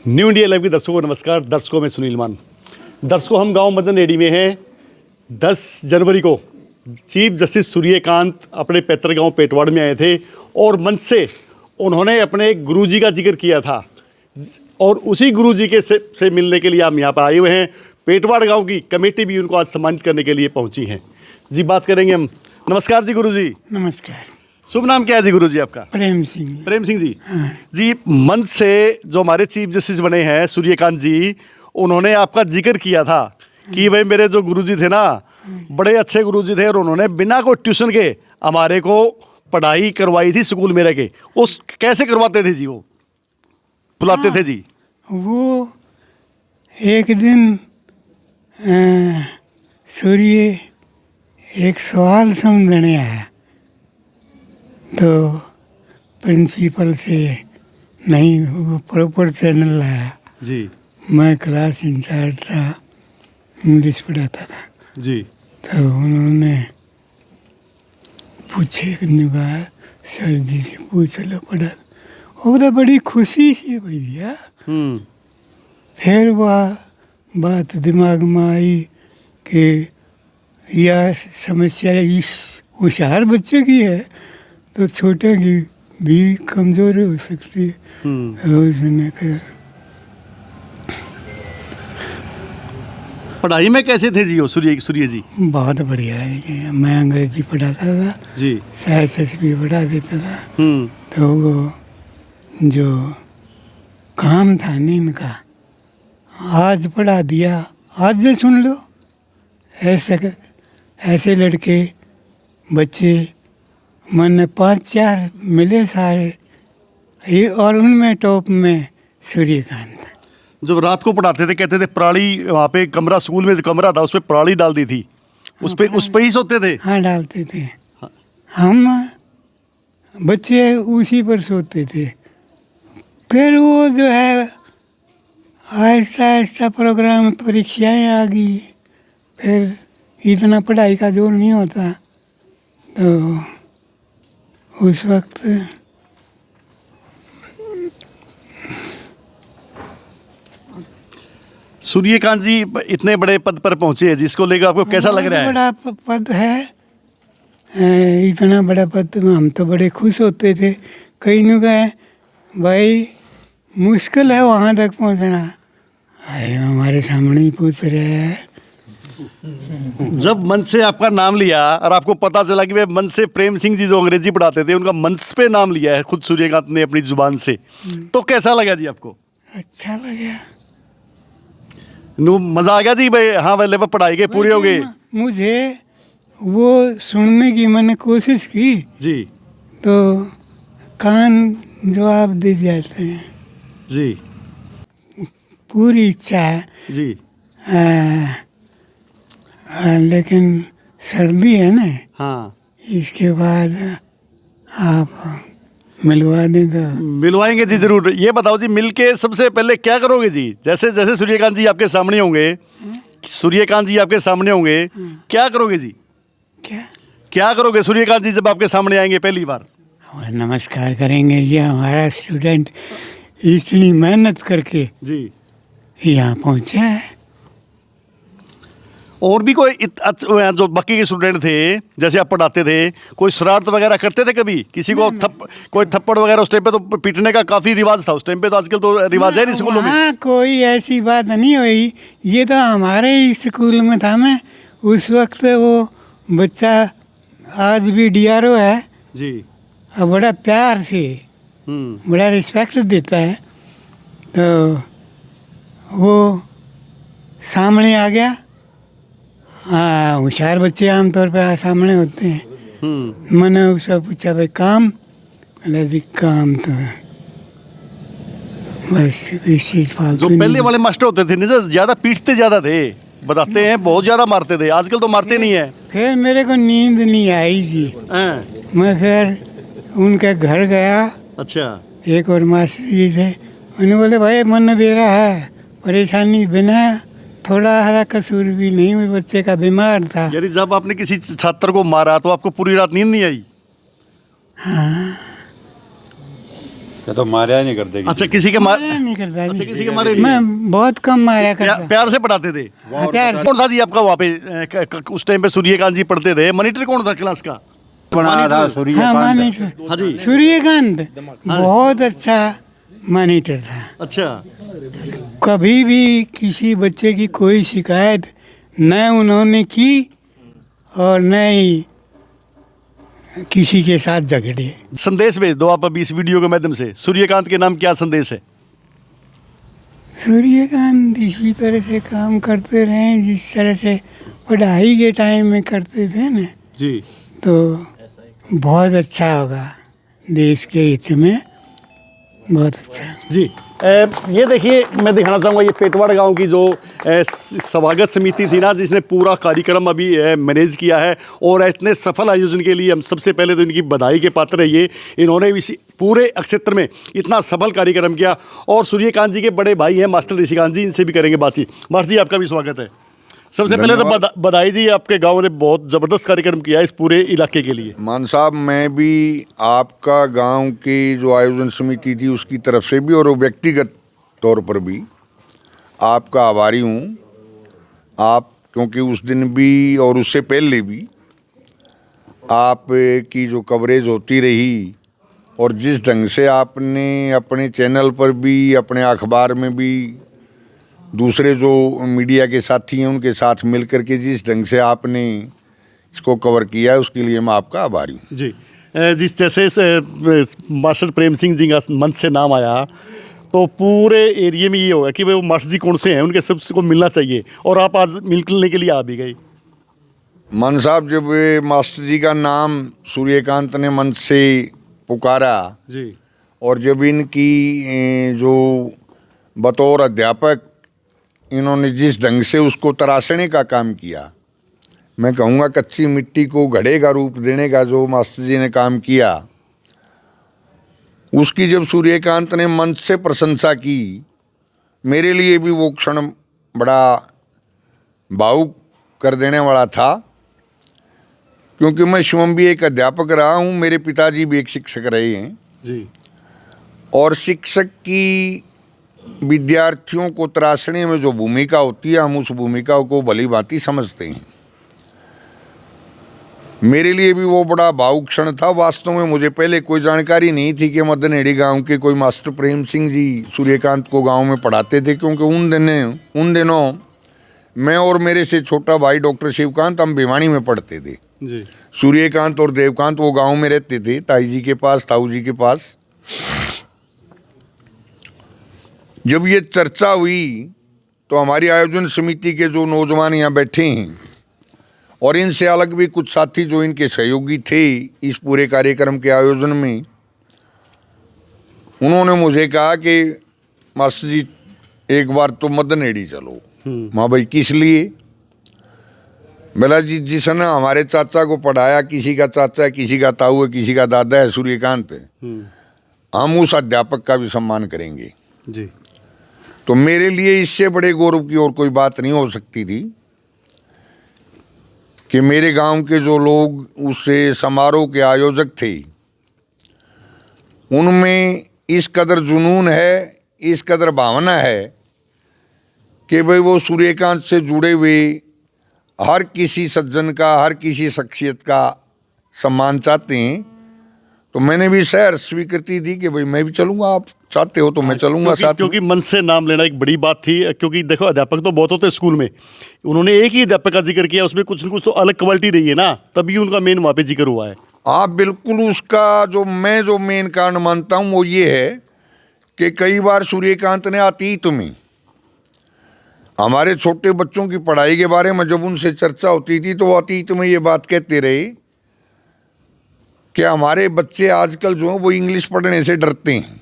New India live के दर्शकों को नमस्कार। दर्शकों में सुनील मान। दर्शकों, हम गांव मदन रेडी में हैं। 10 जनवरी को चीफ जस्टिस सूर्यकांत अपने पैतृक गांव पेटवाड़ में आए थे और मंच से उन्होंने अपने गुरुजी का जिक्र किया था और उसी गुरुजी के से मिलने के लिए हम यहाँ पर आए हुए हैं। पेटवाड़ गांव की कमेटी भी उनको आज सम्मानित करने के लिए पहुंची है। जी, बात करेंगे हम। नमस्कार जी गुरुजी। नमस्कार। शुभ नाम क्या है जी गुरुजी आपका? प्रेम सिंह। प्रेम सिंह जी। हाँ। जी, मंच से जो हमारे चीफ जस्टिस बने हैं सूर्यकांत जी, उन्होंने आपका जिक्र किया था कि भाई मेरे जो गुरुजी थे ना, बड़े अच्छे गुरुजी थे और उन्होंने बिना कोई ट्यूशन के हमारे को पढ़ाई करवाई थी स्कूल में रह के। उस कैसे करवाते थे जी? वो बुलाते थे जी? वो एक दिन सूर्य एक सवाल समझने आया तो प्रिंसिपल से नहीं, वो प्रॉपर चैनल लाया जी मैं क्लास इंचार्ज था, इंग्लिश पढ़ाता था जी। तो उन्होंने पूछे कहा सर जी से पूछ लो पढ़ा। और बड़ी खुशी से भैया। फिर वह बात दिमाग में आई कि यह समस्या इस होशियार बच्चे की है तो छोटे की भी कमज़ोर हो सकती है। उसने फिर पढ़ाई में कैसे थे जी वो सूर्य जी? बहुत बढ़िया है। मैं अंग्रेजी पढ़ाता था जी। साइंस भी पढ़ा देता था। तो वो जो काम था ना इनका, आज पढ़ा दिया, आज जो सुन लो। ऐसे लड़के बच्चे मैंने 5-4 मिले सारे, और उनमें टॉप में सूर्यकांत। जब रात को पढ़ाते थे कहते थे पराली, वहाँ पे कमरा, स्कूल में जो कमरा था उस पर पराली डाल दी थी, उस पे ही सोते थे। हाँ, डालते थे। हम बच्चे उसी पर सोते थे। फिर वो जो है आहिस्ता आहिस्ता प्रोग्राम, परीक्षाएं आ गई, फिर इतना पढ़ाई का जोर नहीं होता। तो उस वक्त सूर्यकांत जी इतने बड़े पद पर पहुंचे हैं, जिसको लेकर आपको कैसा लग रहा है? बड़ा पद है। इतना बड़ा पद हम तो बड़े खुश होते थे। कई ने कहे भाई मुश्किल है वहाँ तक पहुँचना। हमारे सामने ही पूछ रहे हैं। जब मंच से आपका नाम लिया और आपको पता चला कि वे मंच से प्रेम सिंह जी जो अंग्रेजी पढ़ाते थे उनका मंच पे नाम लिया है खुद सूर्यकांत ने अपनी जुबान से, तो कैसा लगा जी आपको? अच्छा लगा। मजा आ गया जी भाई? हाँ, वाले पर पढ़ाई के पूरे हो गए। मुझे वो सुनने की मैंने कोशिश की जी तो कान जवाब दे जाते हैं। जी। पूरी इच्छा है जी। लेकिन सर्दी है ना। हाँ, इसके बाद आप मिलवा दें तो मिलवाएंगे जी जरूर। ये बताओ जी, मिलके सबसे पहले क्या करोगे जी? जैसे जैसे सूर्यकांत जी आपके सामने होंगे, क्या करोगे जी? क्या करोगे सूर्यकांत जी जब आपके सामने आएंगे पहली बार? नमस्कार करेंगे। ये हमारा स्टूडेंट इतनी मेहनत करके जी यहाँ पहुँचा है। और भी कोई जो बाकी के स्टूडेंट थे, जैसे आप पढ़ाते थे, कोई शरारत वगैरह करते थे कभी? किसी को कोई थप्पड़ वगैरह? उस टाइम पे तो पीटने का काफ़ी रिवाज था उस टाइम पे, तो आजकल तो रिवाज है नहीं स्कूलों में। हाँ, कोई ऐसी बात नहीं हुई। ये तो हमारे ही स्कूल में था। मैं उस वक्त वो बच्चा आज भी DRO है जी। और बड़ा प्यार से बड़ा रिस्पेक्ट देता है। तो वो सामने आ गया। हाँ, होशियार बच्चे आमतौर पर सामने होते हैं। मैंने उससे पूछा भाई काम? जी काम तो बस इसी फालतू। जो पहले वाले मास्टर होते थे ना, ज़्यादा पीटते ज़्यादा थे, बताते हैं बहुत ज़्यादा मारते थे। आजकल तो मारते नहीं है। फिर मेरे को नींद नहीं आई जी। मैं फिर उनके घर गया। अच्छा। एक और मास्टर जी थे, उन्होंने बोले भाई मन दे रहा है, परेशानी बिना थोड़ा हरा कसूर भी नहीं हुई, बच्चे का बीमार था। यानी जब आपने किसी छात्र को मारा तो आपको पूरी रात नींद नहीं आई? हाँ। ये तो मारा ही नहीं करते अच्छा, किसी के मार मारा नहीं करता अच्छा, जी। किसी के मारे नहीं? मैं बहुत कम मारा करता। प्यार से पढ़ाते थे। प्यार से। कौन था जी आपका वहाँ पे उस टाइम पे सूर्यकांत जी पढ़ते थे? मॉनिटर कौन था क्लास का? बना था हाँ सूर्यकांत। मॉनिटर हाँ जी। सूर्यकांत बहुत अच्छा मॉनिटर था। अच्छा, कभी भी किसी बच्चे की कोई शिकायत न उन्होंने की और न ही किसी के साथ झगड़े। संदेश भेज दो आप अभी इस वीडियो के माध्यम से। सूर्यकांत के नाम क्या संदेश है? सूर्यकांत इसी तरह से काम करते रहे जिस तरह से पढ़ाई के टाइम में करते थे ना, जी तो बहुत अच्छा होगा देश के हित में, बहुत अच्छा। जी। ये देखिए, मैं दिखाना चाहूँगा ये पेटवाड़ गांव की जो स्वागत समिति थी ना, जिसने पूरा कार्यक्रम अभी मैनेज किया है, और इतने सफल आयोजन के लिए हम सबसे पहले तो इनकी बधाई के पात्र है। ये इन्होंने इसी पूरे क्षेत्र में इतना सफल कार्यक्रम किया। और सूर्यकांत जी के बड़े भाई हैं मास्टर ऋषिकांत जी, इनसे भी करेंगे बातचीत। मास्टर जी, आपका भी स्वागत है। सबसे पहले तो बधाई जी, आपके गांव ने बहुत ज़बरदस्त कार्यक्रम किया है इस पूरे इलाके के लिए। मान साहब, मैं भी आपका गांव की जो आयोजन समिति थी उसकी तरफ से भी और व्यक्तिगत तौर पर भी आपका आभारी हूं। आप क्योंकि उस दिन भी और उससे पहले भी आप की जो कवरेज होती रही और जिस ढंग से आपने अपने चैनल पर भी, अपने अखबार में भी, दूसरे जो मीडिया के साथी हैं उनके साथ मिल करके जिस ढंग से आपने इसको कवर किया है, उसके लिए मैं आपका आभारी हूँ। जी। जिस जैसे मास्टर प्रेम सिंह जी का मंच से नाम आया, तो पूरे एरिया में ये होगा कि भाई वो मास्टर जी कौन से हैं, उनके सबसे को मिलना चाहिए, और आप आज मिलने के लिए आ भी गए। मन साहब, जब मास्टर जी का नाम सूर्यकांत ने मंच से पुकारा जी, और जब इनकी जो बतौर अध्यापक इन्होंने जिस ढंग से उसको तराशने का काम किया, मैं कहूँगा कच्ची मिट्टी को घड़े का रूप देने का जो मास्टर जी ने काम किया, उसकी जब सूर्यकांत ने मंच से प्रशंसा की, मेरे लिए भी वो क्षण बड़ा भावुक कर देने वाला था। क्योंकि मैं स्वयं भी एक अध्यापक रहा हूँ, मेरे पिताजी भी एक शिक्षक रहे हैं जी, और शिक्षक की विद्यार्थियों को तराशने में जो भूमिका होती है, हम उस भूमिका को भली भांति समझते हैं। मेरे लिए भी वो बड़ा भावुक क्षण था। वास्तव में मुझे पहले कोई जानकारी नहीं थी कि मदनहेड़ी गांव के कोई मास्टर प्रेम सिंह जी सूर्यकांत को गांव में पढ़ाते थे, क्योंकि उन दिनों मैं और मेरे से छोटा भाई डॉक्टर शिवकांत हम भिवानी में पढ़ते थे। जी, सूर्यकांत और देवकांत वो गांव में रहते थे, ताई जी के पास, ताऊ जी के पास। जब ये चर्चा हुई तो हमारी आयोजन समिति के जो नौजवान यहाँ बैठे हैं और इनसे अलग भी कुछ साथी जो इनके सहयोगी थे इस पूरे कार्यक्रम के आयोजन में, उन्होंने मुझे कहा कि मास्टर जी एक बार तो मदनहेड़ी चलो। माँ भाई किस लिए? बोला जी, जिसने हमारे चाचा को पढ़ाया, किसी का चाचा है, किसी का ताऊ है, किसी का दादा है, सूर्यकांत है, हम उस अध्यापक का भी सम्मान करेंगे। जी, तो मेरे लिए इससे बड़े गौरव की और कोई बात नहीं हो सकती थी कि मेरे गांव के जो लोग उस समारोह के आयोजक थे, उनमें इस कदर जुनून है, इस कदर भावना है कि भाई वो सूर्यकांत से जुड़े हुए हर किसी सज्जन का, हर किसी शख्सियत का सम्मान चाहते हैं। तो मैंने भी शहर स्वीकृति दी कि भाई मैं भी चलूँगा, आप चाहते हो तो मैं चलूँगा साथ में। क्योंकि मन से नाम लेना एक बड़ी बात थी। क्योंकि देखो, अध्यापक तो बहुत होते हैं स्कूल में, उन्होंने एक ही अध्यापक का जिक्र किया, उसमें कुछ न कुछ तो अलग क्वालिटी रही है ना, तभी उनका मेन वहाँ पे जिक्र हुआ है। हाँ बिल्कुल, उसका जो मेन कारण मानता हूँ वो ये है कि कई बार सूर्यकांत ने अतीत में हमारे छोटे बच्चों की पढ़ाई के बारे में जब उनसे चर्चा होती थी तो वो अतीत में ये बात कहते रहे कि हमारे बच्चे आजकल जो हैं वो इंग्लिश पढ़ने से डरते हैं,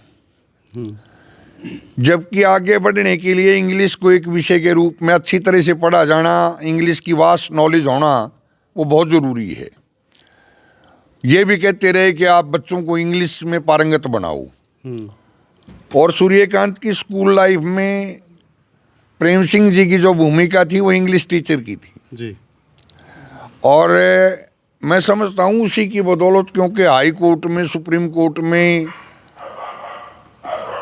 जबकि आगे बढ़ने के लिए इंग्लिश को एक विषय के रूप में अच्छी तरह से पढ़ा जाना, इंग्लिश की वास्ट नॉलेज होना वो बहुत ज़रूरी है। ये भी कहते रहे कि आप बच्चों को इंग्लिश में पारंगत बनाओ। और सूर्यकांत की स्कूल लाइफ में प्रेम सिंह जी की जो भूमिका थी वो इंग्लिश टीचर की थी जी, और मैं समझता हूँ उसी की बदौलत, क्योंकि हाई कोर्ट में, सुप्रीम कोर्ट में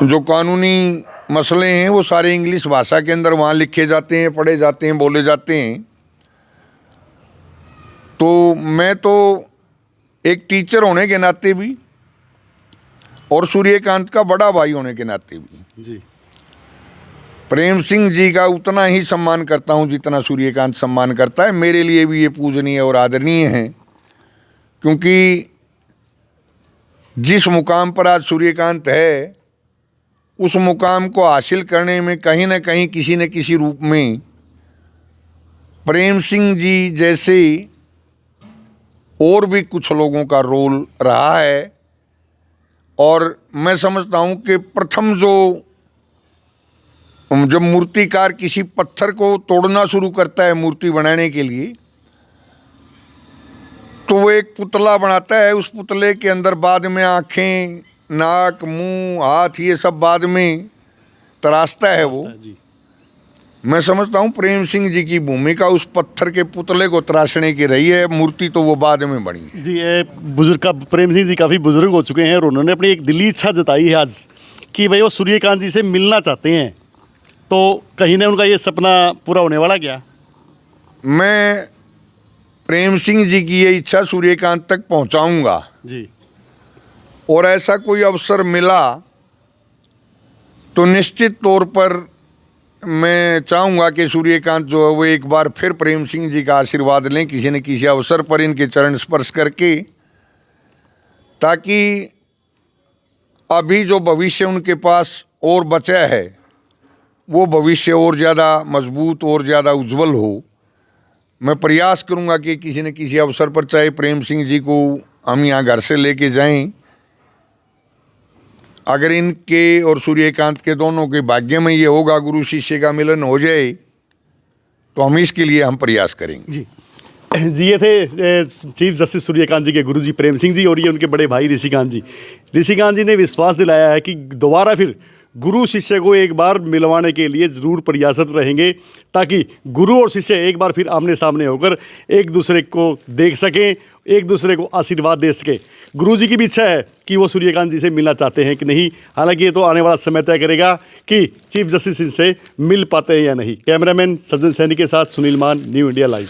जो कानूनी मसले हैं वो सारे इंग्लिश भाषा के अंदर वहाँ लिखे जाते हैं, पढ़े जाते हैं, बोले जाते हैं। तो मैं तो एक टीचर होने के नाते भी और सूर्यकांत का बड़ा भाई होने के नाते भी जी प्रेम सिंह जी का उतना ही सम्मान करता हूं जितना सूर्यकांत सम्मान करता है। मेरे लिए भी ये पूजनीय और आदरणीय है, क्योंकि जिस मुकाम पर आज सूर्यकांत है उस मुकाम को हासिल करने में कहीं ना कहीं किसी न किसी रूप में प्रेम सिंह जी जैसे और भी कुछ लोगों का रोल रहा है। और मैं समझता हूं कि प्रथम जब मूर्तिकार किसी पत्थर को तोड़ना शुरू करता है मूर्ति बनाने के लिए, तो वो एक पुतला बनाता है। उस पुतले के अंदर बाद में आँखें, नाक, मुंह, हाथ ये सब बाद में तराशता है वो। जी मैं समझता हूँ प्रेम सिंह जी की भूमिका उस पत्थर के पुतले को तराशने की रही है, मूर्ति तो वो बाद में बनी है। जी ये बुजुर्ग का प्रेम सिंह जी काफ़ी बुजुर्ग हो चुके हैं और उन्होंने अपनी एक दिली इच्छा जताई है आज कि भाई वो सूर्यकांत जी से मिलना चाहते हैं। तो कहीं ना उनका ये सपना पूरा होने वाला क्या? मैं प्रेम सिंह जी की ये इच्छा सूर्यकांत तक पहुंचाऊंगा जी और ऐसा कोई अवसर मिला तो निश्चित तौर पर मैं चाहूँगा कि सूर्यकांत जो है वो एक बार फिर प्रेम सिंह जी का आशीर्वाद लें किसी न किसी अवसर पर, इनके चरण स्पर्श करके, ताकि अभी जो भविष्य उनके पास और बचा है वो भविष्य और ज़्यादा मजबूत और ज़्यादा उज्जवल हो। मैं प्रयास करूंगा कि किसी न किसी अवसर पर चाहे प्रेम सिंह जी को हम यहाँ घर से लेके जाएं, अगर इनके और सूर्यकांत के दोनों के भाग्य में ये होगा गुरु शिष्य का मिलन हो जाए तो हम इसके लिए हम प्रयास करेंगे। जी ये थे चीफ जस्टिस सूर्यकांत जी के गुरुजी प्रेम सिंह जी और ये उनके बड़े भाई ऋषिकांत जी। ऋषिकांत जी ने विश्वास दिलाया है कि दोबारा फिर गुरु शिष्य को एक बार मिलवाने के लिए ज़रूर प्रयासरत रहेंगे, ताकि गुरु और शिष्य एक बार फिर आमने सामने होकर एक दूसरे को देख सकें, एक दूसरे को आशीर्वाद दे सकें। गुरु जी की भी इच्छा है कि वो सूर्यकांत जी से मिलना चाहते हैं कि नहीं, हालांकि ये तो आने वाला समय तय करेगा कि चीफ जस्टिस इनसे मिल पाते हैं या नहीं। कैमरामैन सज्जन सैनी के साथ सुनील मान, न्यू इंडिया लाइव।